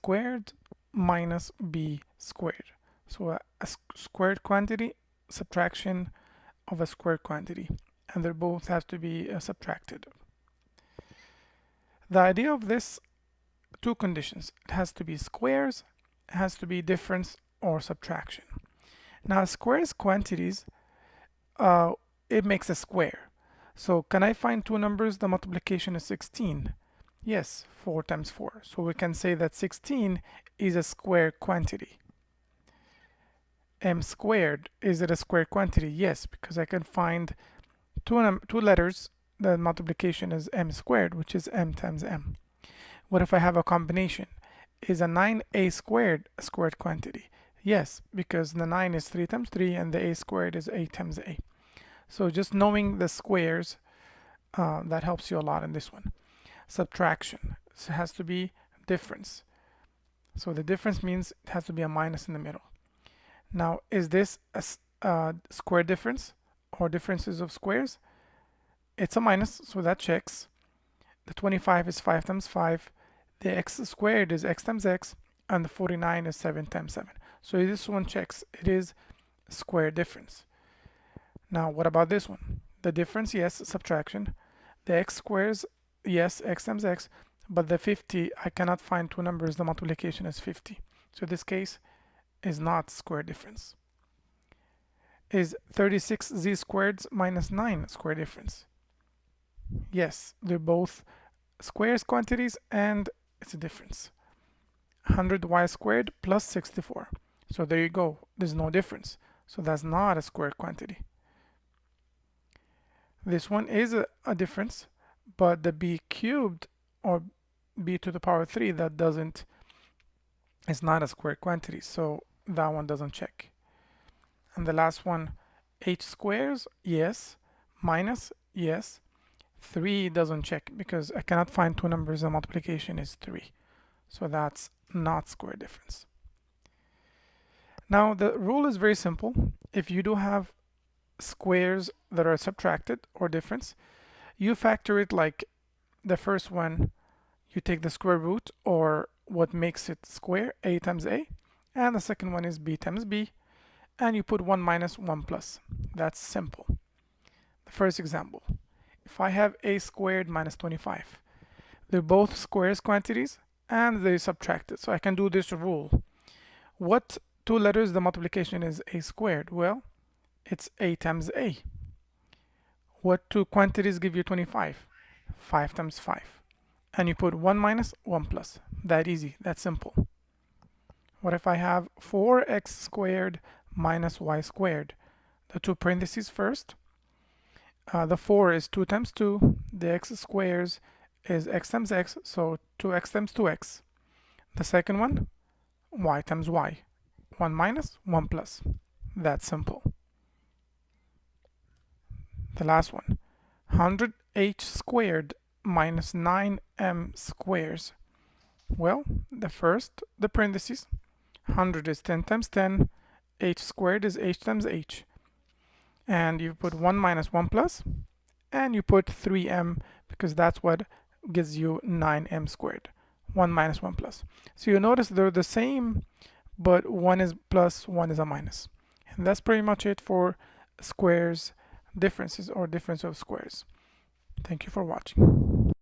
squared minus b squared. So a squared quantity, subtraction of a squared quantity, and they both have to be subtracted. The idea of this, two conditions: it has to be squares, it has to be difference or subtraction. Now squares quantities, it makes a square. So can I find two numbers? The multiplication is 16. Yes, 4 times 4. So we can say that 16 is a square quantity. M squared, is it a square quantity? Yes, because I can find two letters. The multiplication is m squared, which is m times m. What if I have a combination? Is a 9a squared a squared quantity? Yes, because the 9 is 3 times 3 and the a squared is 8 times a. So just knowing the squares, that helps you a lot in this one. Subtraction, so it has to be difference. So the difference means it has to be a minus in the middle. Now, is this a square difference or differences of squares? It's a minus, so that checks. The 25 is 5 times 5. The x squared is x times x, and the 49 is 7 times 7. So this one checks. It is square difference. Now, what about this one? The difference, yes, subtraction. The x squares, yes, x times x, but the 50, I cannot find two numbers. The multiplication is 50. So this case is not square difference. Is 36z squared minus 9 square difference? Yes, they're both squares quantities and it's a difference. 100y squared plus 64. So there you go. There's no difference. So that's not a square quantity. This one is a difference, but the b cubed or b to the power 3, that doesn't, it's not a square quantity. So that one doesn't check. And the last one, h squares, yes. Minus, yes. 3 doesn't check because I cannot find two numbers. The multiplication is 3. So that's not square difference. Now the rule is very simple. If you do have squares that are subtracted or difference, you factor it like the first one, you take the square root or what makes it square, a times a, and the second one is b times b, and you put 1 minus 1 plus. That's simple. The first example, if I have a squared minus 25, they're both squares quantities and they're subtracted. So I can do this rule. What two letters the multiplication is a squared? Well, it's a times a. What two quantities give you 25? 5 times 5. And you put 1 minus 1 plus. That easy, that's simple. What if I have 4x squared minus y squared? The two parentheses first. The 4 is 2 times 2. The x squares is x times x, so 2x times 2x. The second one, y times y. 1 minus, 1 plus. That's simple. The last one, 100h squared minus 9m squares. Well, the parentheses, 100 is 10 times 10, h squared is h times h. And you put 1 minus 1 plus, and you put 3m because that's what gives you 9m squared. 1 minus 1 plus. So you notice they're the same, but one is plus, one is a minus. And that's pretty much it for squares differences or difference of squares. Thank you for watching.